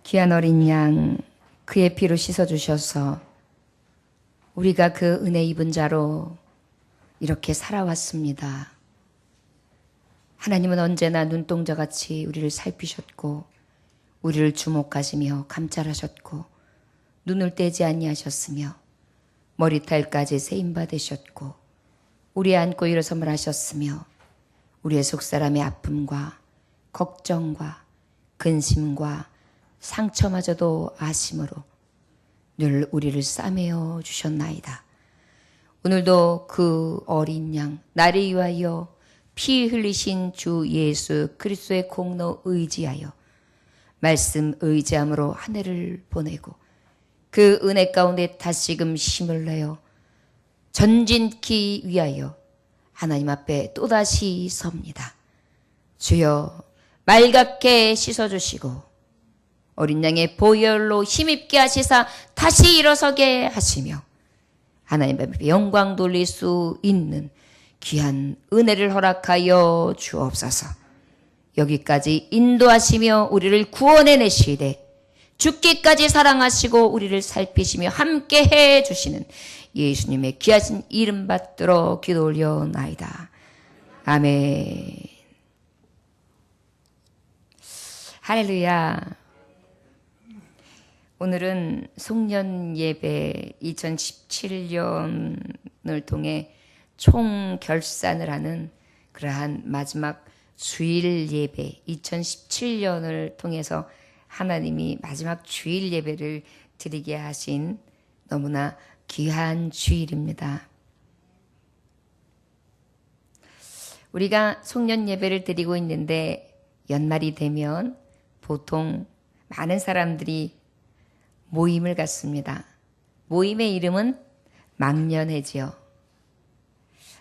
귀한 어린 양 그의 피로 씻어주셔서 우리가 그 은혜 입은 자로 이렇게 살아왔습니다. 하나님은 언제나 눈동자같이 우리를 살피셨고 우리를 주목하시며 감찰하셨고 눈을 떼지 아니하셨으며 머리털까지 세임받으셨고 우리 안고 일어섬을 하셨으며 우리의 속사람의 아픔과 걱정과 근심과 상처마저도 아심으로 늘 우리를 싸매어 주셨나이다. 오늘도 그 어린 양 나를 위하여 피 흘리신 주 예수 그리스도의 공로 의지하여 말씀 의지함으로 한 해를 보내고 그 은혜 가운데 다시금 힘을 내어 전진기 위하여 하나님 앞에 또다시 섭니다. 주여 맑게 씻어주시고 어린 양의 보혈로 힘입게 하시사 다시 일어서게 하시며 하나님 앞에 영광 돌릴 수 있는 귀한 은혜를 허락하여 주옵소서. 여기까지 인도하시며 우리를 구원해내시되 죽기까지 사랑하시고 우리를 살피시며 함께해 주시는 예수님의 귀하신 이름 받들어 기도 올려나이다. 아멘. 할렐루야. 오늘은 송년 예배 2017년을 통해 총결산을 하는 그러한 마지막 주일 예배 2017년을 통해서 하나님이 마지막 주일 예배를 드리게 하신 너무나 귀한 주일입니다. 우리가 송년 예배를 드리고 있는데 연말이 되면 보통 많은 사람들이 모임을 갖습니다. 모임의 이름은 망년회지요.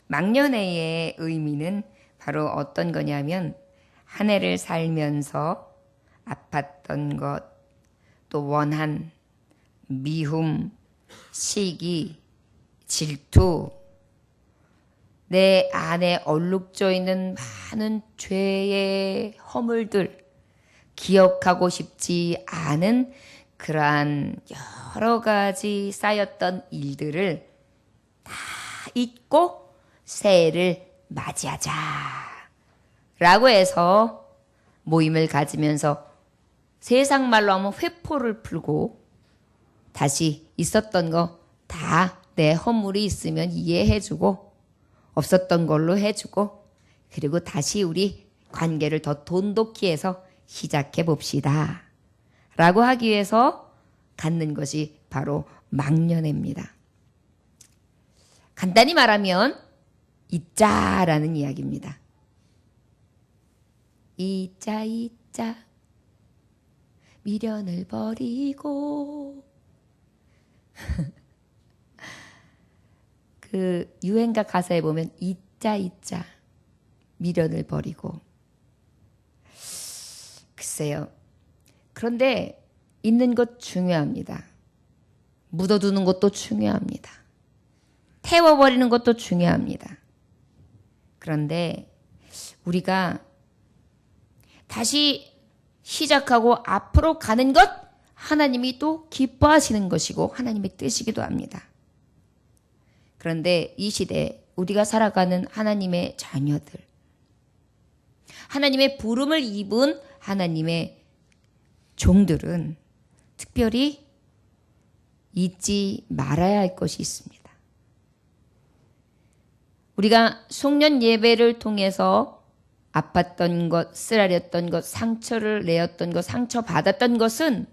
망년회의 의미는 바로 어떤 거냐면 한 해를 살면서 아팠던 것, 또 원한, 미움, 시기, 질투, 내 안에 얼룩져 있는 많은 죄의 허물들, 기억하고 싶지 않은 그러한 여러 가지 쌓였던 일들을 다 잊고 새해를 맞이하자 라고 해서 모임을 가지면서 세상 말로 하면 회포를 풀고 다시 있었던 거 다 내 허물이 있으면 이해해주고 없었던 걸로 해주고 그리고 다시 우리 관계를 더 돈독히 해서 시작해 봅시다 라고 하기 위해서 갖는 것이 바로 망년회입니다. 간단히 말하면 잊자라는 이야기입니다. 잊자 미련을 버리고 그 유행가 가사에 보면 잊자 미련을 버리고 글쎄요. 그런데 잊는 것 중요합니다. 묻어두는 것도 중요합니다. 태워버리는 것도 중요합니다. 그런데 우리가 다시 시작하고 앞으로 가는 것 하나님이 또 기뻐하시는 것이고 하나님의 뜻이기도 합니다. 그런데 이 시대에 우리가 살아가는 하나님의 자녀들, 하나님의 부름을 입은 하나님의 종들은 특별히 잊지 말아야 할 것이 있습니다. 우리가 송년 예배를 통해서 아팠던 것, 쓰라렸던 것, 상처를 내었던 것, 상처받았던 것은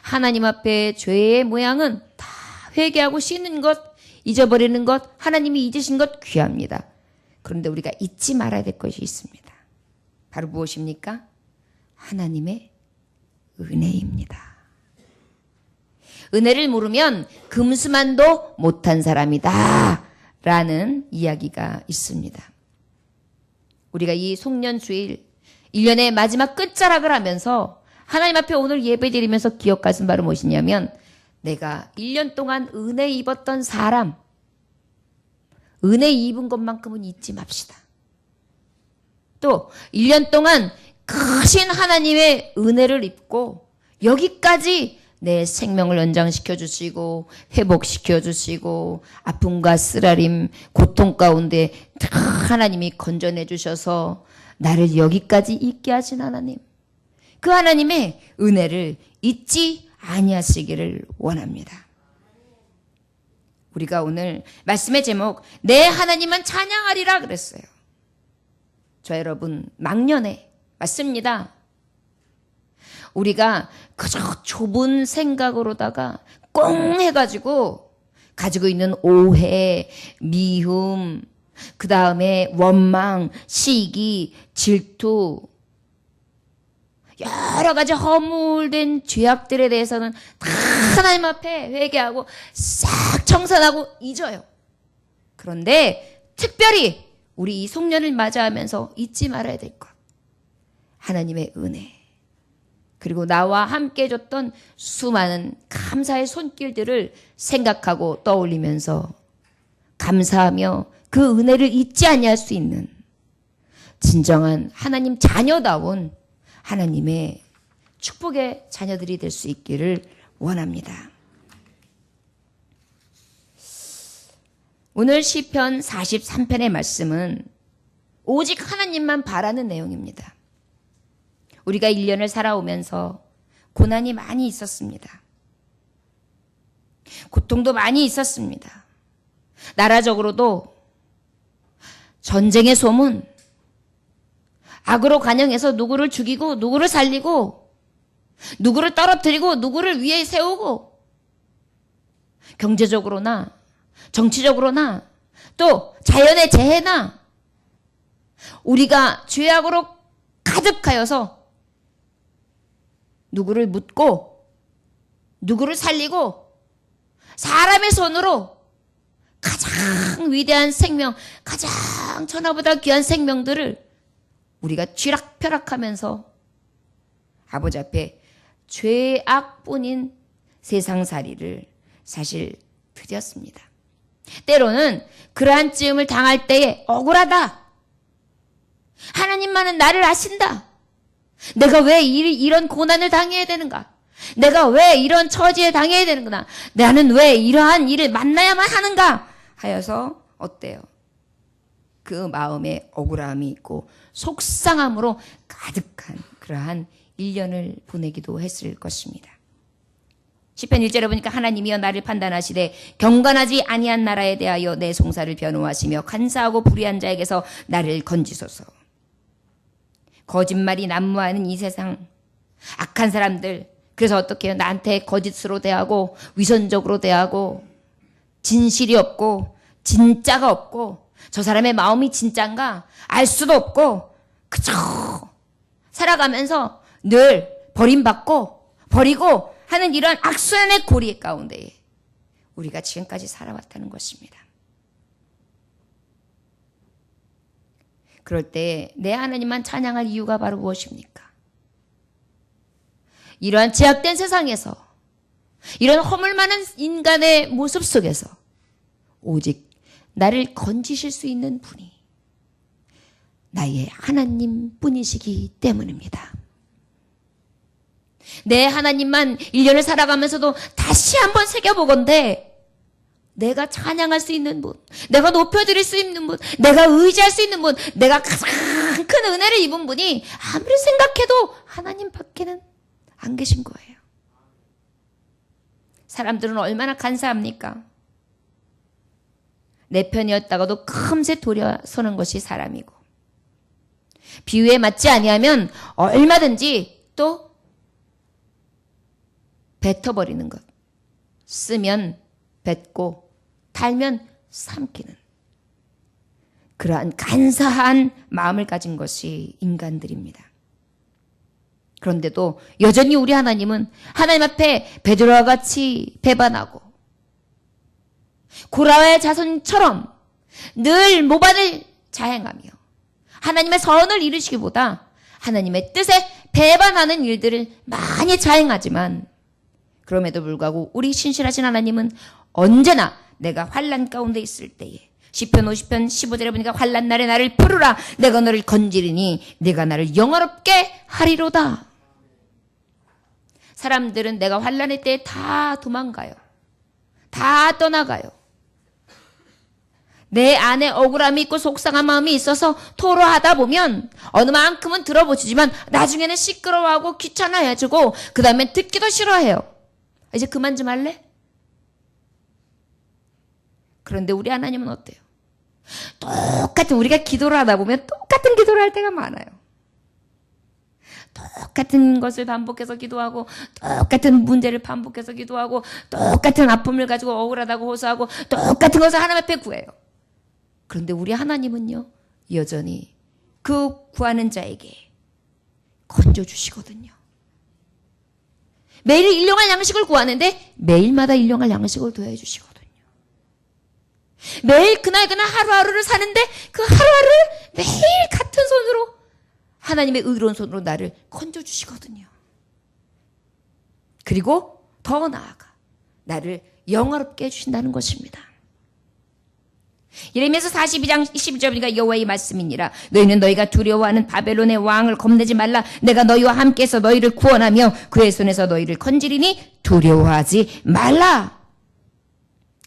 하나님 앞에 죄의 모양은 다 회개하고 씻는 것, 잊어버리는 것, 하나님이 잊으신 것 귀합니다. 그런데 우리가 잊지 말아야 될 것이 있습니다. 바로 무엇입니까? 하나님의 은혜입니다. 은혜를 모르면 금수만도 못한 사람이다 라는 이야기가 있습니다. 우리가 이 송년주일 1년의 마지막 끝자락을 하면서 하나님 앞에 오늘 예배드리면서 기억하신 바로 무엇이냐면 내가 1년 동안 은혜 입었던 사람, 은혜 입은 것만큼은 잊지 맙시다. 또 1년 동안 크신 하나님의 은혜를 입고 여기까지 내 생명을 연장시켜 주시고 회복시켜 주시고 아픔과 쓰라림, 고통 가운데 하나님이 건져내 주셔서 나를 여기까지 있게 하신 하나님, 그 하나님의 은혜를 잊지 아니하시기를 원합니다. 우리가 오늘 말씀의 제목 내 하나님은 찬양하리라 그랬어요. 저 여러분, 막년에 맞습니다. 우리가 그저 좁은 생각으로다가 꽁 해가지고 가지고 있는 오해, 미움, 그 다음에 원망, 시기, 질투, 여러 가지 허물된 죄악들에 대해서는 다 하나님 앞에 회개하고 싹 청산하고 잊어요. 그런데 특별히 우리 이 송년을 맞이하면서 잊지 말아야 될 것, 하나님의 은혜, 그리고 나와 함께 해줬던 수많은 감사의 손길들을 생각하고 떠올리면서 감사하며 그 은혜를 잊지 아니할 수 있는 진정한 하나님 자녀다운 하나님의 축복의 자녀들이 될 수 있기를 원합니다. 오늘 시편 43편의 말씀은 오직 하나님만 바라는 내용입니다. 우리가 1년을 살아오면서 고난이 많이 있었습니다. 고통도 많이 있었습니다. 나라적으로도 전쟁의 소문, 악으로 관영해서 누구를 죽이고 누구를 살리고 누구를 떨어뜨리고 누구를 위에 세우고, 경제적으로나 정치적으로나 또 자연의 재해나 우리가 죄악으로 가득하여서 누구를 묻고 누구를 살리고 사람의 손으로 가장 위대한 생명, 가장 천하보다 귀한 생명들을 우리가 쥐락펴락하면서 아버지 앞에 죄악뿐인 세상살이를 사실 드렸습니다. 때로는 그러한 찌음을 당할 때에 억울하다. 하나님만은 나를 아신다. 내가 왜 이런 고난을 당해야 되는가? 내가 왜 이런 처지에 당해야 되는구나? 나는 왜 이러한 일을 만나야만 하는가? 하여서 어때요? 그 마음에 억울함이 있고 속상함으로 가득한 그러한 1년을 보내기도 했을 것입니다. 시편 1절에 보니까 하나님이여 나를 판단하시되 경건하지 아니한 나라에 대하여 내 송사를 변호하시며 간사하고 불의한 자에게서 나를 건지소서. 거짓말이 난무하는 이 세상, 악한 사람들, 그래서 어떻게 해요? 나한테 거짓으로 대하고 위선적으로 대하고 진실이 없고 진짜가 없고 저 사람의 마음이 진짠가 알 수도 없고 그저 살아가면서 늘 버림받고 버리고 하는 이런 악순환의 고리 가운데 우리가 지금까지 살아왔다는 것입니다. 그럴 때 내 하나님만 찬양할 이유가 바로 무엇입니까? 이러한 제약된 세상에서, 이런 허물 많은 인간의 모습 속에서 오직 나를 건지실 수 있는 분이 나의 하나님 뿐이시기 때문입니다. 내 하나님만 1년을 살아가면서도 다시 한번 새겨보건대 내가 찬양할 수 있는 분, 내가 높여드릴 수 있는 분, 내가 의지할 수 있는 분, 내가 가장 큰 은혜를 입은 분이 아무리 생각해도 하나님 밖에는 안 계신 거예요. 사람들은 얼마나 간사합니까? 내 편이었다가도 금세 돌아서는 것이 사람이고, 비유에 맞지 아니하면 얼마든지 또 뱉어버리는 것, 쓰면 뱉고 달면 삼키는 그러한 간사한 마음을 가진 것이 인간들입니다. 그런데도 여전히 우리 하나님은 하나님 앞에 베드로와 같이 배반하고 고라의 자손처럼 늘 모반을 자행하며 하나님의 선을 이루시기보다 하나님의 뜻에 배반하는 일들을 많이 자행하지만, 그럼에도 불구하고 우리 신실하신 하나님은 언제나 내가 환난 가운데 있을 때에, 시편 50편 15절에 보니까 환난 날에 나를 부르라 내가 너를 건지리니 내가 나를 영화롭게 하리로다. 사람들은 내가 환난의 때에 다 도망가요. 다 떠나가요. 내 안에 억울함이 있고 속상한 마음이 있어서 토로하다 보면 어느 만큼은 들어보지만 나중에는 시끄러워하고 귀찮아해지고 그 다음엔 듣기도 싫어해요. 이제 그만 좀 할래? 그런데 우리 하나님은 어때요? 똑같은 우리가 기도를 하다 보면 똑같은 기도를 할 때가 많아요. 똑같은 것을 반복해서 기도하고 똑같은 문제를 반복해서 기도하고 똑같은 아픔을 가지고 억울하다고 호소하고 똑같은 것을 하나님 앞에 구해요. 그런데 우리 하나님은요, 여전히 그 구하는 자에게 건져주시거든요. 매일 일용할 양식을 구하는데 매일마다 일용할 양식을 더해주시거든요. 매일 그날 하루하루를 사는데 그 하루하루를 매일 같은 손으로 하나님의 의로운 손으로 나를 건져주시거든요. 그리고 더 나아가 나를 영화롭게 해주신다는 것입니다. 예레미야서 42장 22절 보니까 여호와의 말씀이니라. 너희는 너희가 두려워하는 바벨론의 왕을 겁내지 말라. 내가 너희와 함께해서 너희를 구원하며 그의 손에서 너희를 건지리니 두려워하지 말라.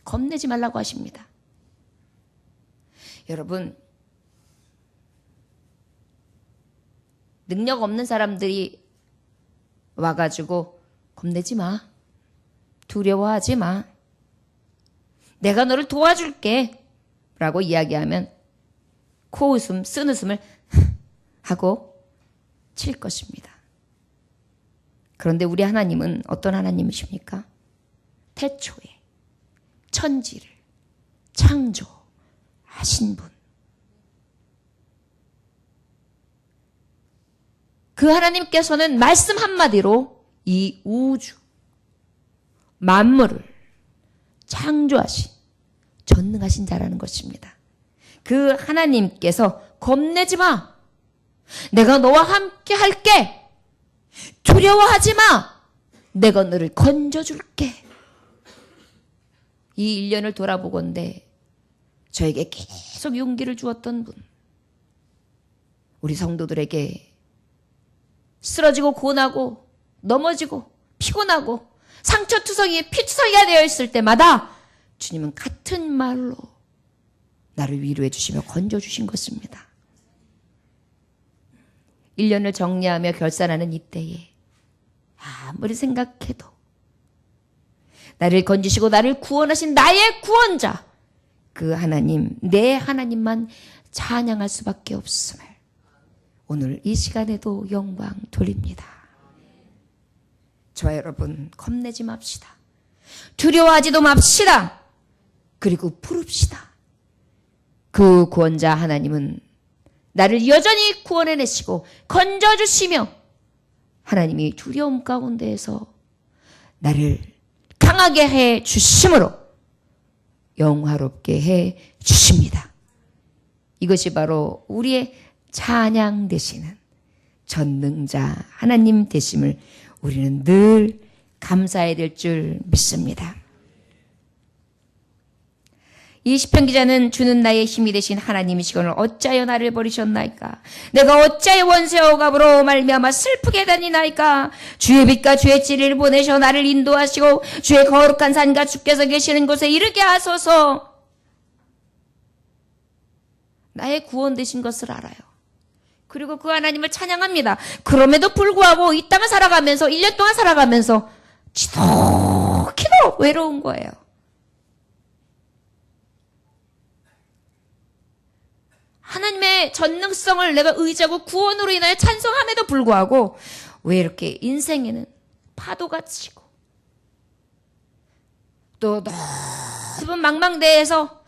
겁내지 말라고 하십니다. 여러분, 능력 없는 사람들이 와가지고 겁내지 마. 두려워하지 마. 내가 너를 도와줄게. 라고 이야기하면 코웃음, 쓴웃음을 하고 칠 것입니다. 그런데 우리 하나님은 어떤 하나님이십니까? 태초에 천지를 창조하신 분. 그 하나님께서는 말씀 한마디로 이 우주, 만물을 창조하신 전능하신 자라는 것입니다. 그 하나님께서 겁내지 마. 내가 너와 함께 할게. 두려워하지 마. 내가 너를 건져줄게. 이 1년을 돌아보건대 저에게 계속 용기를 주었던 분. 우리 성도들에게 쓰러지고 고나고 넘어지고 피곤하고 상처투성이에 피투성이가 되어 있을 때마다 주님은 같은 말로 나를 위로해 주시며 건져주신 것입니다. 1년을 정리하며 결산하는 이때에 아무리 생각해도 나를 건지시고 나를 구원하신 나의 구원자, 그 하나님, 내 하나님만 찬양할 수밖에 없음을 오늘 이 시간에도 영광 돌립니다. 저와 여러분, 겁내지 맙시다. 두려워하지도 맙시다. 그리고 부릅시다. 그 구원자 하나님은 나를 여전히 구원해내시고 건져주시며 하나님이 두려움 가운데에서 나를 강하게 해 주심으로 영화롭게 해 주십니다. 이것이 바로 우리의 찬양 되시는 전능자 하나님 되심을 우리는 늘 감사해야 될 줄 믿습니다. 이 시편 기자는 주는 나의 힘이 되신 하나님이시거늘 어찌하여 나를 버리셨나이까? 내가 어찌하여 원수의 억압으로 말미암아 슬프게 다니나이까? 주의 빛과 주의 진리를 보내셔 나를 인도하시고 주의 거룩한 산과 주께서 계시는 곳에 이르게 하소서. 나의 구원 되신 것을 알아요. 그리고 그 하나님을 찬양합니다. 그럼에도 불구하고 이 땅을 살아가면서 1년 동안 살아가면서 지독히도 외로운 거예요. 하나님의 전능성을 내가 의지하고 구원으로 인하여 찬송함에도 불구하고 왜 이렇게 인생에는 파도가 치고 또 넓은 망망대해에서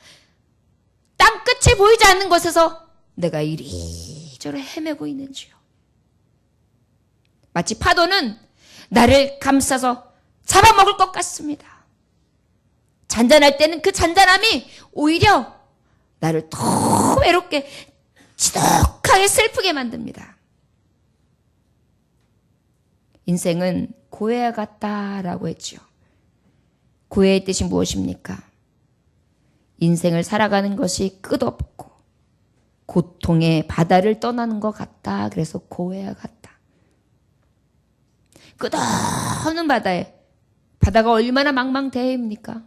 땅끝이 보이지 않는 곳에서 내가 이리저리 헤매고 있는지요. 마치 파도는 나를 감싸서 잡아먹을 것 같습니다. 잔잔할 때는 그 잔잔함이 오히려 나를 더 외롭게 지독하게 슬프게 만듭니다. 인생은 고해와 같다라고 했죠. 고해의 뜻이 무엇입니까? 인생을 살아가는 것이 끝없고 고통의 바다를 떠나는 것 같다. 그래서 고해와 같다. 끝없는 바다에, 바다가 얼마나 망망대해입니까?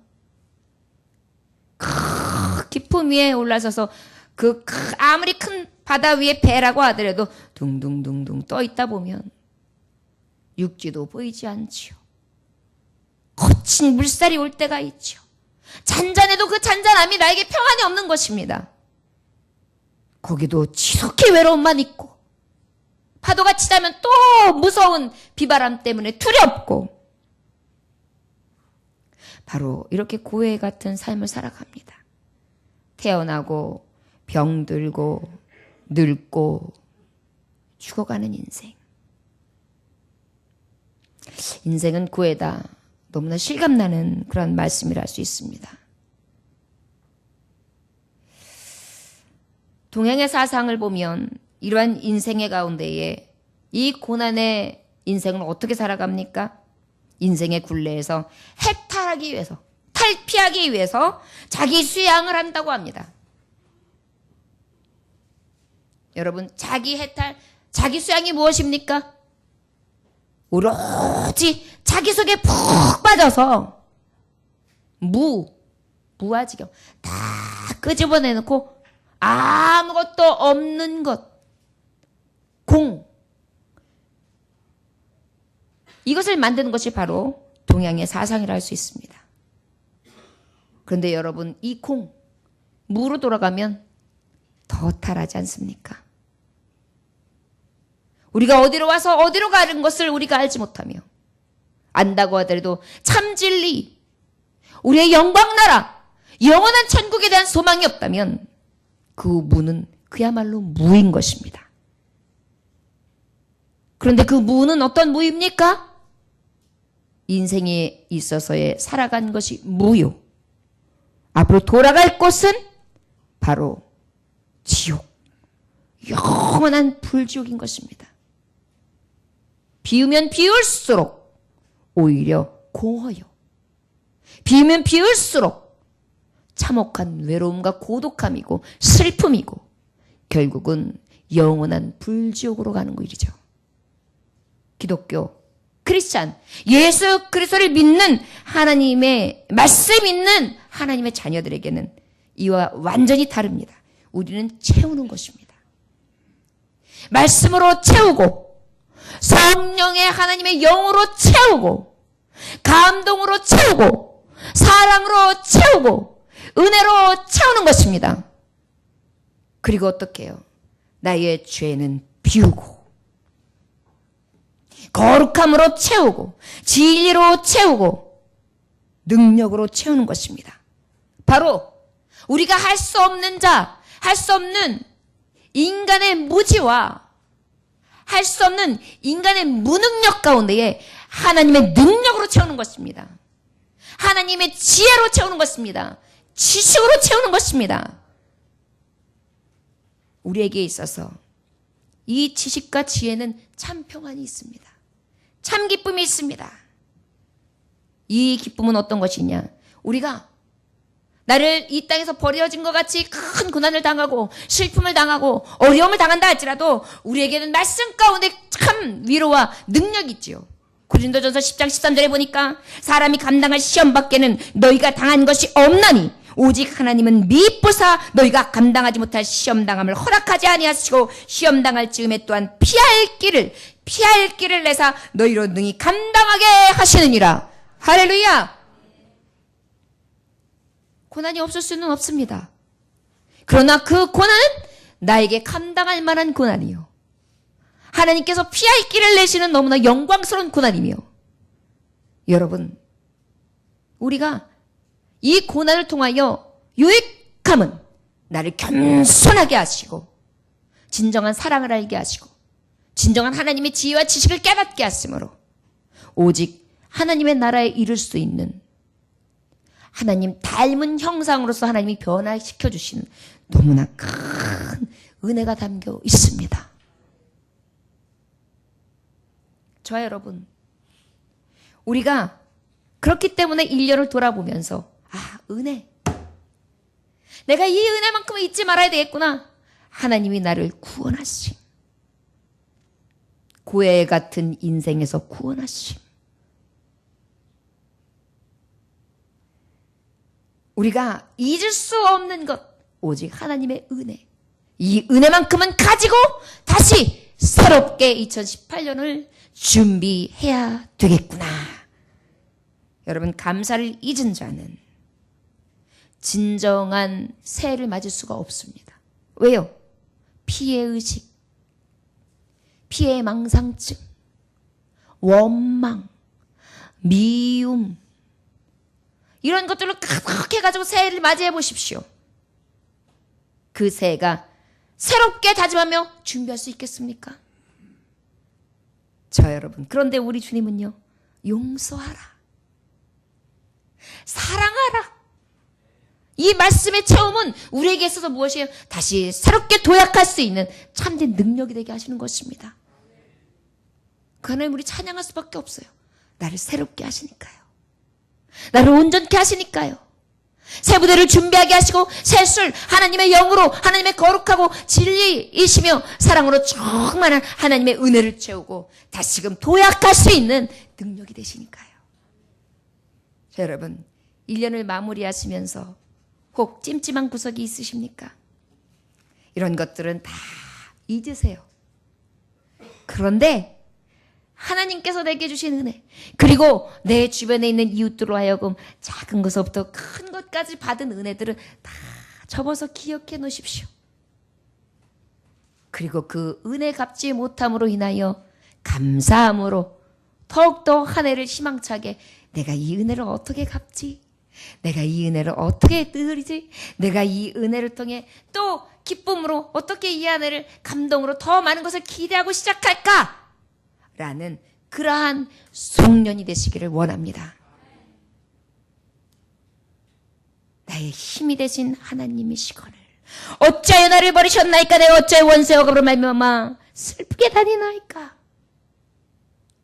깊음 위에 올라서서 아무리 큰 바다 위에 배라고 하더라도 둥둥둥둥 떠 있다 보면 육지도 보이지 않지요. 거친 물살이 올 때가 있죠. 잔잔해도 그 잔잔함이 나에게 평안이 없는 것입니다. 거기도 지속히 외로움만 있고, 파도가 치자면 또 무서운 비바람 때문에 두렵고, 바로 이렇게 고해 같은 삶을 살아갑니다. 태어나고 병들고 늙고 죽어가는 인생. 인생은 고해다. 너무나 실감나는 그런 말씀이라 할 수 있습니다. 동양의 사상을 보면 이러한 인생의 가운데에 이 고난의 인생을 어떻게 살아갑니까? 인생의 굴레에서 해탈하기 위해서, 탈피하기 위해서 자기 수양을 한다고 합니다. 여러분, 자기 해탈, 자기 수양이 무엇입니까? 오로지 자기 속에 푹 빠져서 무아지경 다 끄집어내놓고 아무것도 없는 것, 이것을 만드는 것이 바로 동양의 사상이라 할 수 있습니다. 그런데 여러분, 이 무로 돌아가면 더 탈하지 않습니까? 우리가 어디로 와서 어디로 가는 것을 우리가 알지 못하며, 안다고 하더라도 참 진리, 우리의 영광나라, 영원한 천국에 대한 소망이 없다면 그 무는 그야말로 무인 것입니다. 그런데 그 무는 어떤 무입니까? 인생에 있어서의 살아간 것이 무요. 앞으로 돌아갈 곳은 바로 지옥, 영원한 불지옥인 것입니다. 비우면 비울수록 오히려 공허요. 비우면 비울수록 참혹한 외로움과 고독함이고 슬픔이고 결국은 영원한 불지옥으로 가는 일이죠. 기독교, 크리스찬, 예수 그리스도를 믿는 하나님의 말씀 있는 하나님의 자녀들에게는 이와 완전히 다릅니다. 우리는 채우는 것입니다. 말씀으로 채우고, 성령의 하나님의 영으로 채우고, 감동으로 채우고, 사랑으로 채우고, 은혜로 채우는 것입니다. 그리고 어떻게 해요? 나의 죄는 비우고, 거룩함으로 채우고, 진리로 채우고, 능력으로 채우는 것입니다. 바로 우리가 할 수 없는 할 수 없는 인간의 무지와 할 수 없는 인간의 무능력 가운데에 하나님의 능력으로 채우는 것입니다. 하나님의 지혜로 채우는 것입니다. 지식으로 채우는 것입니다. 우리에게 있어서 이 지식과 지혜는 참 평안이 있습니다. 참 기쁨이 있습니다. 이 기쁨은 어떤 것이냐? 우리가 나를 이 땅에서 버려진 것 같이 큰 고난을 당하고 슬픔을 당하고 어려움을 당한다 할지라도 우리에게는 말씀 가운데 참 위로와 능력이 있지요. 고린도전서 10장 13절에 보니까 사람이 감당할 시험 밖에는 너희가 당한 것이 없나니 오직 하나님은 미쁘사 너희가 감당하지 못할 시험당함을 허락하지 아니하시고 시험당할 즈음에 또한 피할 길을 내사 너희로 능히 감당하게 하시느니라. 할렐루야. 고난이 없을 수는 없습니다. 그러나 그 고난은 나에게 감당할 만한 고난이요, 하나님께서 피할 길을 내시는 너무나 영광스러운 고난이며, 여러분, 우리가 이 고난을 통하여 유익함은 나를 겸손하게 하시고 진정한 사랑을 알게 하시고 진정한 하나님의 지혜와 지식을 깨닫게 하심으로 오직 하나님의 나라에 이를 수 있는 하나님 닮은 형상으로서 하나님이 변화시켜 주시는 너무나 큰 은혜가 담겨 있습니다. 저와 여러분, 우리가 그렇기 때문에 1년을 돌아보면서 은혜, 내가 이 은혜만큼은 잊지 말아야 되겠구나. 하나님이 나를 구원하신 고해 같은 인생에서 구원하심. 우리가 잊을 수 없는 것, 오직 하나님의 은혜. 이 은혜만큼은 가지고 다시 새롭게 2018년을 준비해야 되겠구나. 여러분, 감사를 잊은 자는 진정한 새해를 맞을 수가 없습니다. 왜요? 피해의식, 피해망상증, 원망, 미움, 이런 것들을 가득해 가지고 새해를 맞이해 보십시오. 그 새해가 새롭게 다짐하며 준비할 수 있겠습니까? 자, 여러분, 그런데 우리 주님은요, 용서하라, 사랑하라. 이 말씀의 체험은 우리에게 있어서 무엇이에요? 다시 새롭게 도약할 수 있는 참된 능력이 되게 하시는 것입니다. 그 하나님 우리 찬양할 수밖에 없어요. 나를 새롭게 하시니까요. 나를 온전케 하시니까요. 새 부대를 준비하게 하시고 새 술, 하나님의 영으로 하나님의 거룩하고 진리이시며 사랑으로 충만한 하나님의 은혜를 채우고 다시금 도약할 수 있는 능력이 되시니까요. 자, 여러분, 1년을 마무리하시면서 혹 찜찜한 구석이 있으십니까? 이런 것들은 다 잊으세요. 그런데 하나님께서 내게 주신 은혜, 그리고 내 주변에 있는 이웃들로 하여금 작은 것부터 큰 것까지 받은 은혜들은 다 접어서 기억해 놓으십시오. 그리고 그 은혜 갚지 못함으로 인하여 감사함으로 더욱더 한 해를 희망차게, 내가 이 은혜를 어떻게 갚지? 내가 이 은혜를 어떻게 누리지? 내가 이 은혜를 통해 또 기쁨으로 어떻게 이 은혜를 감동으로 더 많은 것을 기대하고 시작할까? 라는 그러한 송년이 되시기를 원합니다. 나의 힘이 되신 하나님이시거늘 어찌하여 나를 버리셨나이까? 내가 어찌하여 원수의 억압으로 말미암아 슬프게 다니나이까?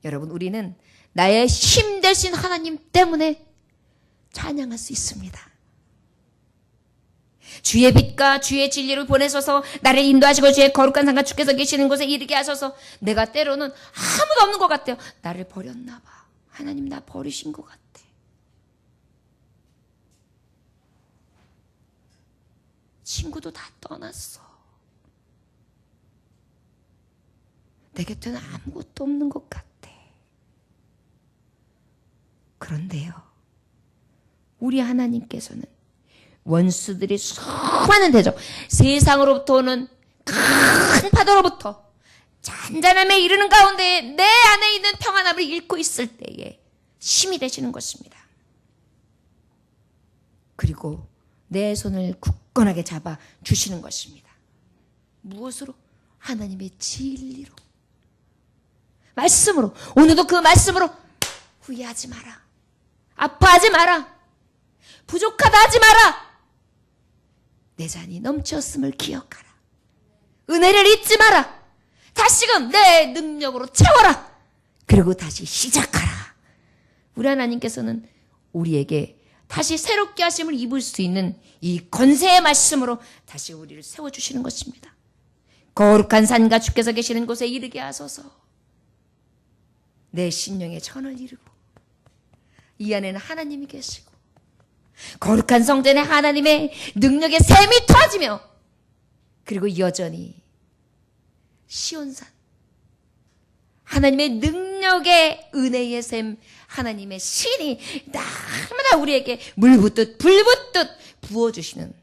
여러분, 우리는 나의 힘 되신 하나님 때문에 찬양할 수 있습니다. 주의 빛과 주의 진리를 보내셔서 나를 인도하시고 주의 거룩한 상과 주께서 계시는 곳에 이르게 하셔서, 내가 때로는 아무도 없는 것 같아요. 나를 버렸나 봐. 하나님 나 버리신 것 같아. 친구도 다 떠났어. 내 곁에는 아무것도 없는 것 같아. 그런데요, 우리 하나님께서는 원수들이 수많은 대적, 세상으로부터 오는 큰 파도로부터 잔잔함에 이르는 가운데 내 안에 있는 평안함을 잃고 있을 때에 힘이 되시는 것입니다. 그리고 내 손을 굳건하게 잡아 주시는 것입니다. 무엇으로? 하나님의 진리로, 말씀으로. 오늘도 그 말씀으로 후회하지 마라, 아파하지 마라, 부족하다 하지 마라, 내 잔이 넘쳤음을 기억하라, 은혜를 잊지 마라, 다시금 내 능력으로 채워라, 그리고 다시 시작하라. 우리 하나님께서는 우리에게 다시 새롭게 하심을 입을 수 있는 이 권세의 말씀으로 다시 우리를 세워주시는 것입니다. 거룩한 산과 주께서 계시는 곳에 이르게 하소서. 내 심령의 전을 이루고 이 안에는 하나님이 계시고 거룩한 성전에 하나님의 능력의 샘이 터지며, 그리고 여전히 시온산 하나님의 능력의 은혜의 샘, 하나님의 신이 날마다 우리에게 물 붓듯 불 붓듯 부어주시는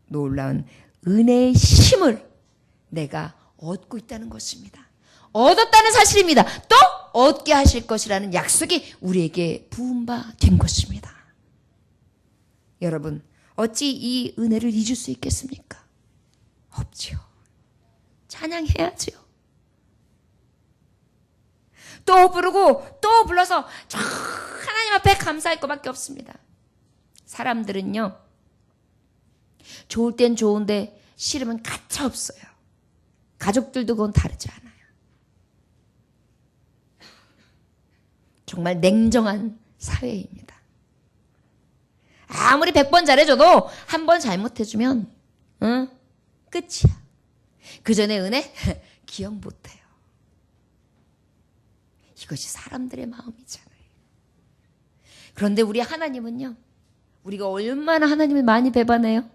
놀라운 은혜의 힘을 내가 얻고 있다는 것입니다. 얻었다는 사실입니다. 또 얻게 하실 것이라는 약속이 우리에게 부은 바 된 것입니다. 여러분, 어찌 이 은혜를 잊을 수 있겠습니까? 없지요. 찬양해야지요. 또 부르고 또 불러서 저 하나님 앞에 감사할 것밖에 없습니다. 사람들은요, 좋을 땐 좋은데 싫으면 가차 없어요. 가족들도 그건 다르지 않아요. 정말 냉정한 사회입니다. 아무리 100번 잘해줘도 한 번 잘못해주면 끝이야. 그 전에 은혜 기억 못해요. 이것이 사람들의 마음이잖아요. 그런데 우리 하나님은요, 우리가 얼마나 하나님을 많이 배반해요?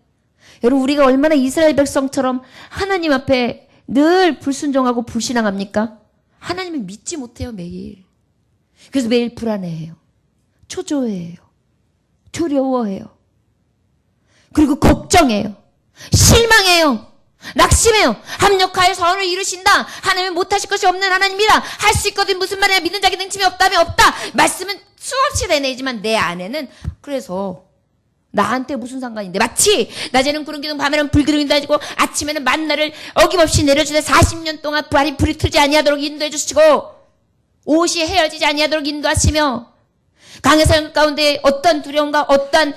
여러분, 우리가 얼마나 이스라엘 백성처럼 하나님 앞에 늘 불순종하고 불신앙합니까? 하나님을 믿지 못해요, 매일. 그래서 매일 불안해해요. 초조해해요. 두려워해요. 그리고 걱정해요. 실망해요. 낙심해요. 합력하여 선을 이루신다. 하나님은 못하실 것이 없는 하나님이다. 할 수 있거든 무슨 말이야. 믿는 자에게 능침이 없다면 없다. 말씀은 수없이 내내지만 내 안에는 그래서 나한테 무슨 상관인데 마치 낮에는 구름 기둥 밤에는 불기둥이 다지고 아침에는 만나를 어김없이 내려주되 40년 동안 불이 틀지 아니하도록 인도해 주시고 옷이 헤어지지 아니하도록 인도하시며 강의 사역 가운데 어떤 두려움과 어떤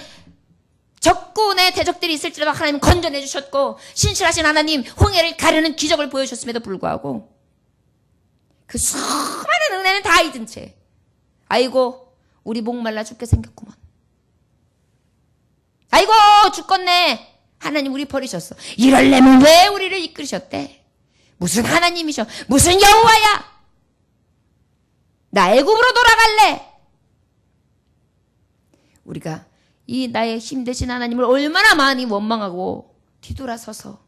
적군의 대적들이 있을지라도 하나님 건져내 주셨고 신실하신 하나님 홍해를 가르는 기적을 보여주셨음에도 불구하고 그 수많은 은혜는 다 잊은 채 아이고 우리 목말라 죽게 생겼구먼. 아이고 죽겠네. 하나님 우리 버리셨어. 이럴려면 왜 우리를 이끌으셨대? 무슨 하나님이셔? 무슨 여호와야? 나 애굽으로 돌아갈래. 우리가 이 나의 힘 되신 하나님을 얼마나 많이 원망하고 뒤돌아서서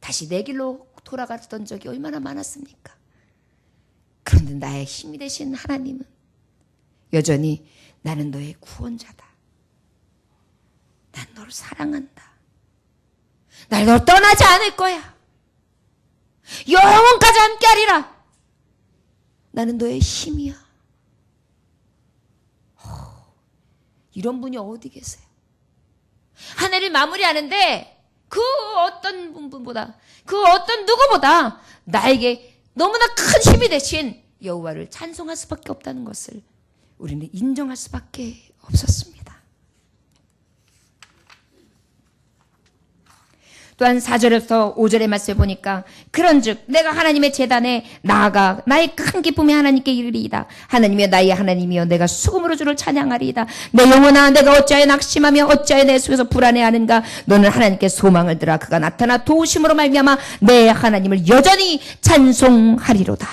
다시 내 길로 돌아갔던 적이 얼마나 많았습니까? 그런데 나의 힘이 되신 하나님은 여전히 나는 너의 구원자다. 난 너를 사랑한다. 날 너 떠나지 않을 거야. 영원까지 함께하리라. 나는 너의 힘이야. 이런 분이 어디 계세요? 한 해를 마무리하는데 그 어떤 분보다 그 어떤 누구보다 나에게 너무나 큰 힘이 되신 여호와를 찬송할 수밖에 없다는 것을 우리는 인정할 수밖에 없었습니다. 또한 4절에서 5절의 말씀을 보니까 그런즉 내가 하나님의 제단에 나아가 나의 큰 기쁨이 하나님께 이르리이다. 하나님이여 나의 하나님이여 내가 수금으로 주를 찬양하리이다. 내 영혼아 내가 어찌하여 낙심하며 어찌하여 내 속에서 불안해하는가. 너는 하나님께 소망을 들어 그가 나타나 도우심으로 말미암아 내 하나님을 여전히 찬송하리로다.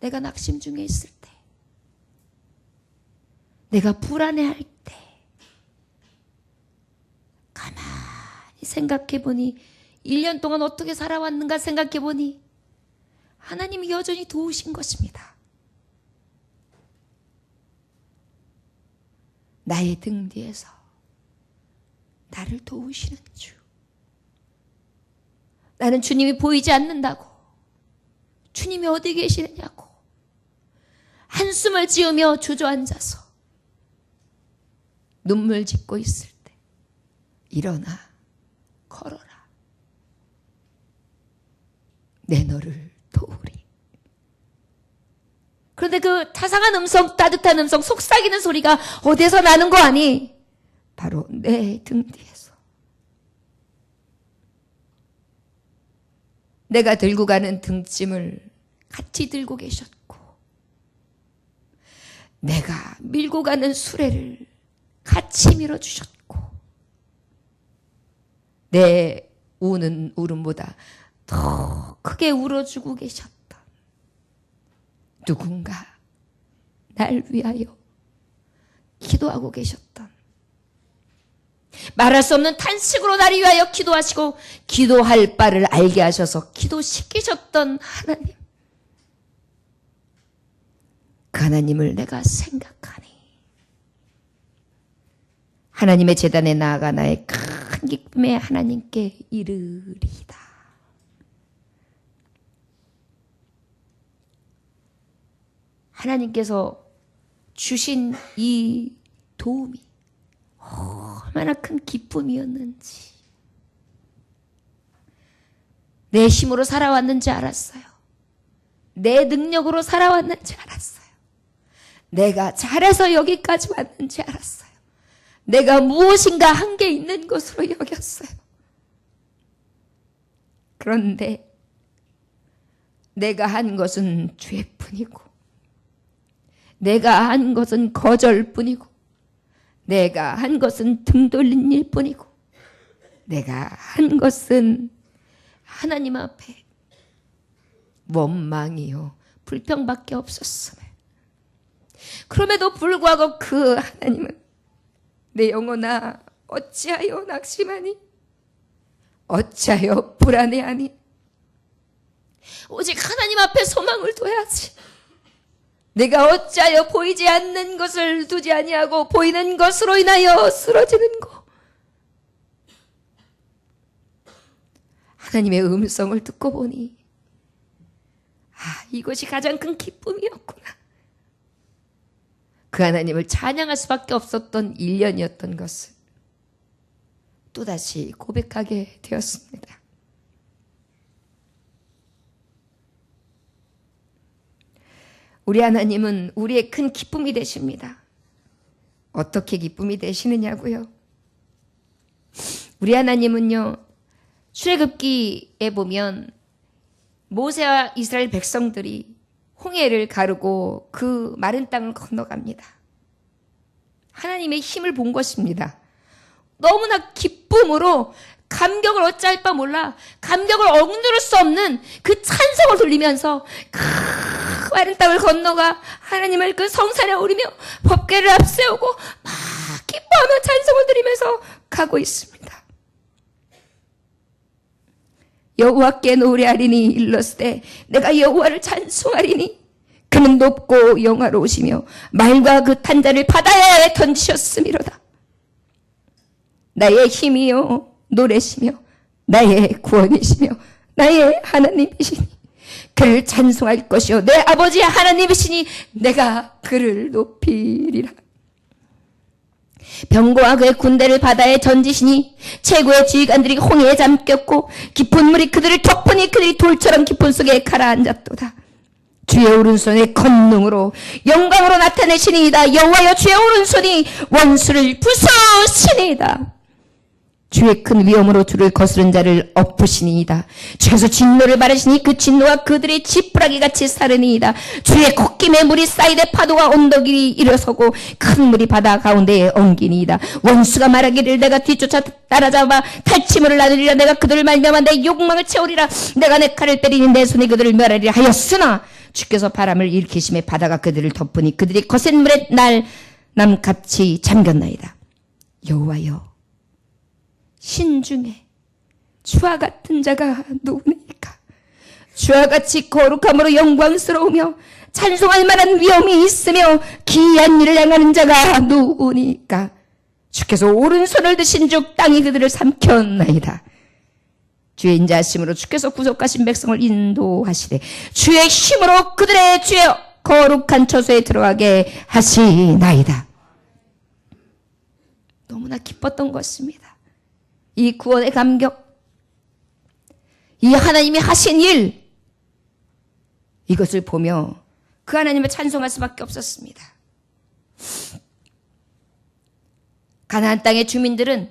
내가 낙심 중에 있을 때 내가 불안해할 때 가만히 생각해보니 1년 동안 어떻게 살아왔는가 생각해보니 하나님이 여전히 도우신 것입니다. 나의 등 뒤에서 나를 도우시는 주. 나는 주님이 보이지 않는다고 주님이 어디 계시느냐고 한숨을 지으며 주저앉아서 눈물 짓고 있을 때 일어나 걸어라. 내 너를 도우리. 그런데 그 타상한 음성, 따뜻한 음성, 속삭이는 소리가 어디서 나는 거 아니? 바로 내 등 뒤에서. 내가 들고 가는 등짐을 같이 들고 계셨고 내가 밀고 가는 수레를 같이 밀어주셨고 내 우는 울음보다 더 크게 울어주고 계셨던 누군가 날 위하여 기도하고 계셨던 말할 수 없는 탄식으로 나를 위하여 기도하시고 기도할 바를 알게 하셔서 기도시키셨던 하나님. 그 하나님을 내가 생각하니 하나님의 제단에 나아가 나의 큰 기쁨에 하나님께 이르리이다. 하나님께서 주신 이 도움이 얼마나 큰 기쁨이었는지 내 힘으로 살아왔는지 알았어요. 내 능력으로 살아왔는지 알았어요. 내가 잘해서 여기까지 왔는지 알았어요. 내가 무엇인가 한 게 있는 것으로 여겼어요. 그런데 내가 한 것은 죄뿐이고 내가 한 것은 거절뿐이고 내가 한 것은 등 돌린 일뿐이고 내가 한 것은 하나님 앞에 원망이요 불평밖에 없었음에 그럼에도 불구하고 그 하나님은 내 영혼아 어찌하여 낙심하니 어찌하여 불안해하니 오직 하나님 앞에 소망을 둬야지. 내가 어찌하여 보이지 않는 것을 두지 아니하고 보이는 것으로 인하여 쓰러지는 거. 하나님의 음성을 듣고 보니 이것이 가장 큰 기쁨이었구나. 그 하나님을 찬양할 수밖에 없었던 1년이었던 것을 또다시 고백하게 되었습니다. 우리 하나님은 우리의 큰 기쁨이 되십니다. 어떻게 기쁨이 되시느냐고요? 우리 하나님은요, 출애굽기에 보면 모세와 이스라엘 백성들이 홍해를 가르고 그 마른 땅을 건너갑니다. 하나님의 힘을 본 것입니다. 너무나 기쁨으로 감격을 어찌할 바 몰라 감격을 억누를 수 없는 그 찬송을 돌리면서 마른 땅을 건너가 하나님을 그 성산에 오르며 법궤를 앞세우고 막 기뻐하며 찬송을 드리면서 가고 있습니다. 여호와께 노래하리니 일렀으되 내가 여호와를 찬송하리니 그는 높고 영화로우시며 말과 그 탄자를 바다에 던지셨음이로다. 나의 힘이요 노래시며 나의 구원이시며 나의 하나님이시니 그를 찬송할 것이요 내 아버지의 하나님이시니 내가 그를 높이리라. 병거와 그의 군대를 바다에 던지시니 최고의 지휘관들이 홍해에 잠겼고 깊은 물이 그들을 덮으니 그들이 돌처럼 깊은 속에 가라앉았도다. 주의 오른손의 권능으로 영광으로 나타내시니이다. 여호와여 주의 오른손이 원수를 부수시니이다. 주의 큰 위엄으로 주를 거스른 자를 엎으시니이다. 주께서 진노를 바르시니 그 진노가 그들의 지푸라기같이 사르니이다. 주의 콧김에 물이 쌓이되 파도가 언덕 위에 일어서고 큰 물이 바다 가운데에 엉기니이다. 원수가 말하기를 내가 뒤쫓아 따라잡아 탈취물을 나누리라. 내가 그들을 말미암아 내 욕망을 채우리라. 내가 내 칼을 때리니 내 손이 그들을 멸하리라 하였으나 주께서 바람을 일으키심에 바다가 그들을 덮으니 그들이 거센 물에 날 남같이 잠겼나이다. 여호와여 신중에 주와 같은 자가 누구니까? 주와 같이 거룩함으로 영광스러우며 찬송할 만한 위엄이 있으며 기이한 일을 행하는 자가 누구니까? 주께서 오른손을 드신 즉 땅이 그들을 삼켰나이다. 주의 인자하심으로 주께서 구속하신 백성을 인도하시되 주의 힘으로 그들의 주의 거룩한 처소에 들어가게 하시나이다. 너무나 기뻤던 것입니다. 이 구원의 감격, 이 하나님이 하신 일, 이것을 보며 그 하나님을 찬송할 수밖에 없었습니다. 가나안 땅의 주민들은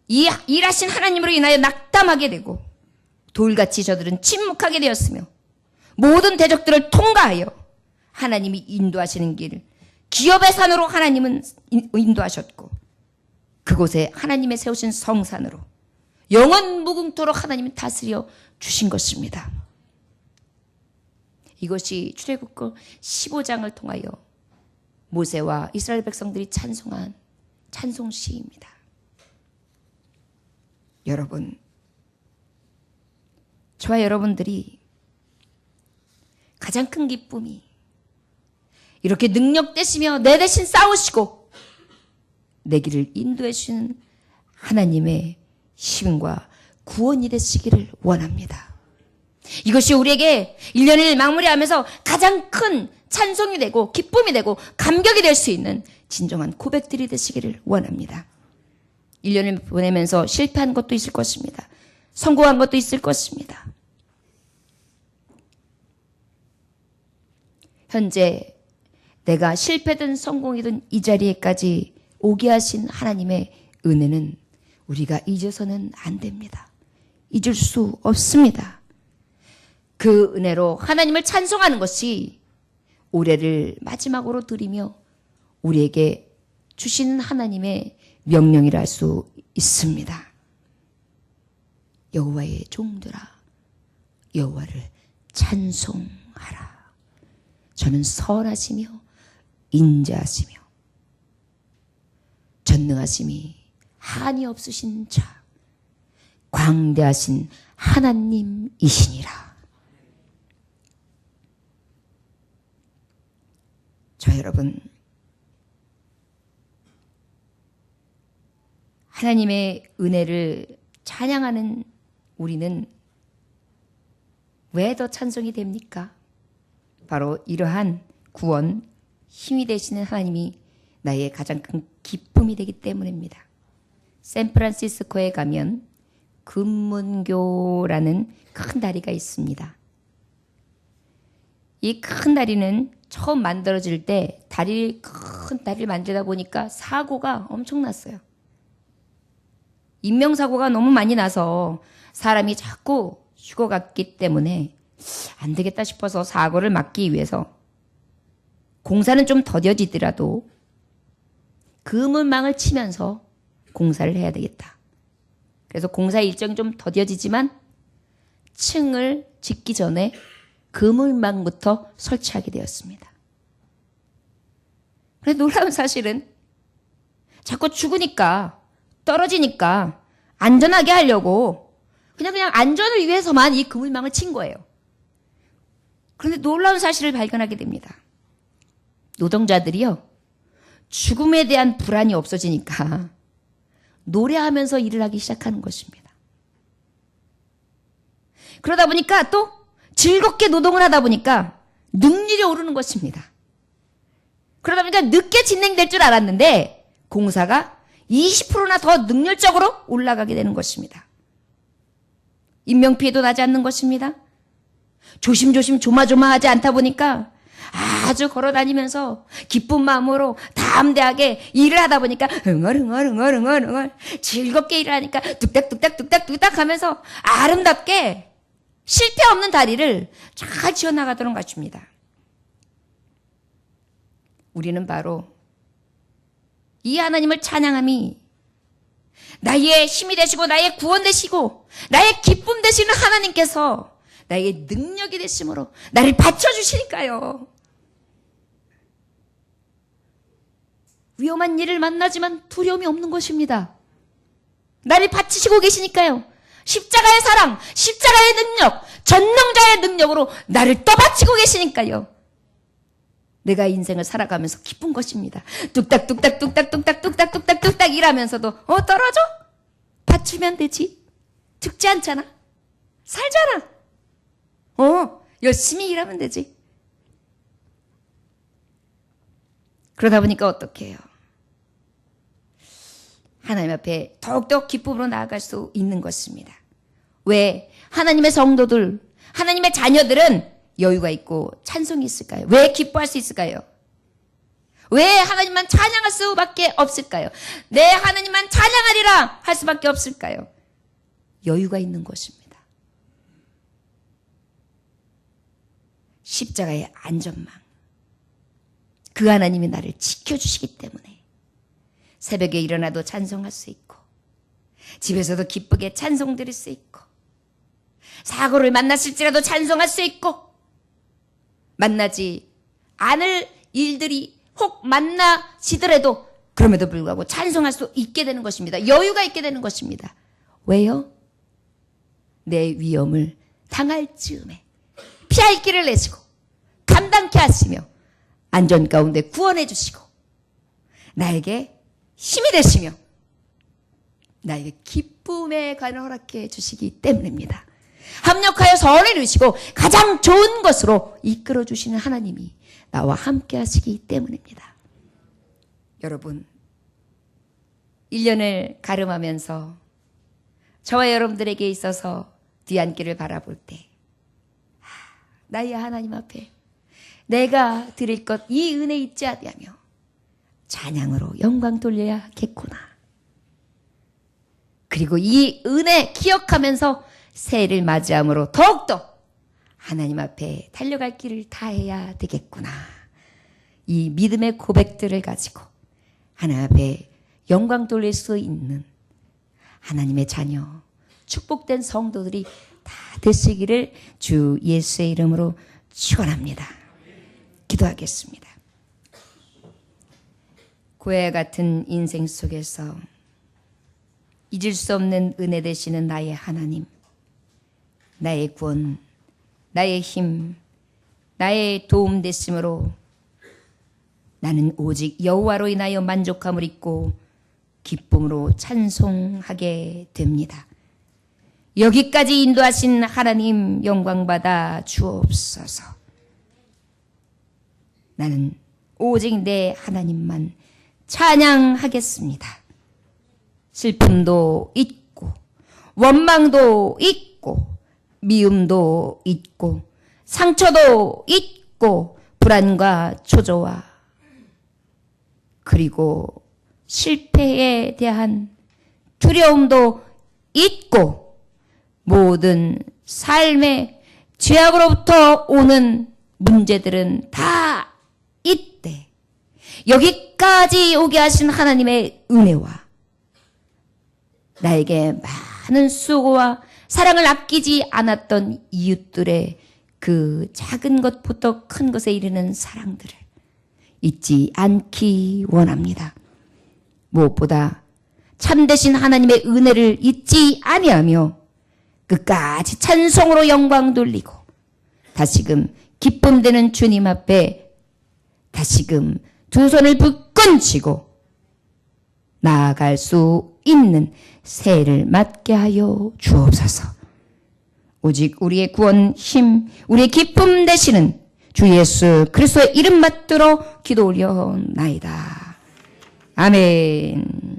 이 일하신 하나님으로 인하여 낙담하게 되고 돌같이 저들은 침묵하게 되었으며 모든 대적들을 통과하여 하나님이 인도하시는 길, 기업의 산으로 하나님은 인도하셨고 그곳에 하나님의 세우신 성산으로 영원 무궁토록 하나님은 다스려 주신 것입니다. 이것이 출애굽기 15장을 통하여 모세와 이스라엘 백성들이 찬송한 찬송시입니다. 여러분, 저와 여러분들이 가장 큰 기쁨이 이렇게 능력되시며 내 대신 싸우시고 내 길을 인도해 주시는 하나님의 힘과 구원이 되시기를 원합니다. 이것이 우리에게 1년을 마무리하면서 가장 큰 찬송이 되고 기쁨이 되고 감격이 될 수 있는 진정한 고백들이 되시기를 원합니다. 1년을 보내면서 실패한 것도 있을 것입니다. 성공한 것도 있을 것입니다. 현재 내가 실패든 성공이든 이 자리에까지 오게 하신 하나님의 은혜는 우리가 잊어서는 안 됩니다. 잊을 수 없습니다. 그 은혜로 하나님을 찬송하는 것이 올해를 마지막으로 드리며 우리에게 주신 하나님의 명령이라 할 수 있습니다. 여호와의 종들아 여호와를 찬송하라. 저는 선하시며 인자하시며 전능하심이 한이 없으신 자, 광대하신 하나님이시니라. 저 여러분, 하나님의 은혜를 찬양하는 우리는 왜 더 찬송이 됩니까? 바로 이러한 구원, 힘이 되시는 하나님이 나의 가장 큰 기쁨이 되기 때문입니다. 샌프란시스코에 가면 금문교라는 큰 다리가 있습니다. 이 큰 다리는 처음 만들어질 때 큰 다리를 만들다 보니까 사고가 엄청났어요. 인명사고가 너무 많이 나서 사람이 자꾸 죽어갔기 때문에 안 되겠다 싶어서 사고를 막기 위해서 공사는 좀 더뎌지더라도 그물망을 치면서 공사를 해야 되겠다. 그래서 공사 일정이 좀 더뎌지지만 층을 짓기 전에 그물망부터 설치하게 되었습니다. 그런데 놀라운 사실은 자꾸 죽으니까 떨어지니까 안전하게 하려고 그냥 안전을 위해서만 이 그물망을 친 거예요. 그런데 놀라운 사실을 발견하게 됩니다. 노동자들이요, 죽음에 대한 불안이 없어지니까 노래하면서 일을 하기 시작하는 것입니다. 그러다 보니까 또 즐겁게 노동을 하다 보니까 능률이 오르는 것입니다. 그러다 보니까 늦게 진행될 줄 알았는데 공사가 20%나 더 능률적으로 올라가게 되는 것입니다. 인명피해도 나지 않는 것입니다. 조심조심 조마조마하지 않다 보니까 아주 걸어다니면서 기쁜 마음으로 담대하게 일을 하다 보니까 응얼 즐겁게 일을 하니까 뚝딱뚝딱 하면서 아름답게 실패 없는 다리를 잘 지어나가도록 갖춥니다. 우리는 바로 이 하나님을 찬양함이 나의 힘이 되시고 나의 구원 되시고 나의 기쁨 되시는 하나님께서 나의 능력이 되심으로 나를 받쳐주시니까요. 위험한 일을 만나지만 두려움이 없는 것입니다. 나를 받치시고 계시니까요. 십자가의 사랑, 십자가의 능력, 전능자의 능력으로 나를 떠받치고 계시니까요. 내가 인생을 살아가면서 기쁜 것입니다. 뚝딱 일하면서도 떨어져? 받치면 되지. 죽지 않잖아. 살잖아. 열심히 일하면 되지. 그러다 보니까 어떻게 해요? 하나님 앞에 더욱더 기쁨으로 나아갈 수 있는 것입니다. 왜 하나님의 성도들, 하나님의 자녀들은 여유가 있고 찬송이 있을까요? 왜 기뻐할 수 있을까요? 왜 하나님만 찬양할 수밖에 없을까요? 내 하나님만 찬양하리라 할 수밖에 없을까요? 여유가 있는 것입니다. 십자가의 안전망. 그 하나님이 나를 지켜주시기 때문에 새벽에 일어나도 찬송할 수 있고 집에서도 기쁘게 찬송 드릴 수 있고 사고를 만났을지라도 찬송할 수 있고 만나지 않을 일들이 혹 만나시더라도 그럼에도 불구하고 찬송할 수 있게 되는 것입니다. 여유가 있게 되는 것입니다. 왜요? 내 위험을 당할 즈음에 피할 길을 내시고 감당케 하시며 안전 가운데 구원해 주시고 나에게 힘이 되시며 나에게 기쁨의 관을 허락해 주시기 때문입니다. 합력하여 선을 이루시고 가장 좋은 것으로 이끌어 주시는 하나님이 나와 함께 하시기 때문입니다. 여러분, 1년을 가름하면서 저와 여러분들에게 있어서 뒤안길을 바라볼 때 나의 하나님 앞에 내가 드릴 것 이 은혜 잊지 아니하며 찬양으로 영광 돌려야겠구나. 그리고 이 은혜 기억하면서 새해를 맞이함으로 더욱더 하나님 앞에 달려갈 길을 다해야 되겠구나. 이 믿음의 고백들을 가지고 하나님 앞에 영광 돌릴 수 있는 하나님의 자녀, 축복된 성도들이 다 되시기를 주 예수의 이름으로 축원합니다. 기도하겠습니다. 고해 같은 인생 속에서 잊을 수 없는 은혜 되시는 나의 하나님, 나의 구원, 나의 힘, 나의 도움 되심으로 나는 오직 여호와로 인하여 만족함을 잊고 기쁨으로 찬송하게 됩니다. 여기까지 인도하신 하나님 영광받아 주옵소서. 나는 오직 내 하나님만 찬양하겠습니다. 슬픔도 있고 원망도 있고 미움도 있고 상처도 있고 불안과 초조와 그리고 실패에 대한 두려움도 있고 모든 삶의 죄악으로부터 오는 문제들은 다 있대. 여기까지 오게 하신 하나님의 은혜와 나에게 많은 수고와 사랑을 아끼지 않았던 이웃들의 그 작은 것부터 큰 것에 이르는 사랑들을 잊지 않기 원합니다. 무엇보다 참되신 하나님의 은혜를 잊지 아니하며 끝까지 찬송으로 영광 돌리고 다시금 기쁨되는 주님 앞에 다시금 두 손을 붙건 쥐고 나아갈 수 있는 새해를 맞게 하여 주옵소서. 오직 우리의 구원 힘, 우리의 기쁨 되시는 주 예수 그리스도의 이름 받들어 기도 올려나이다. 아멘.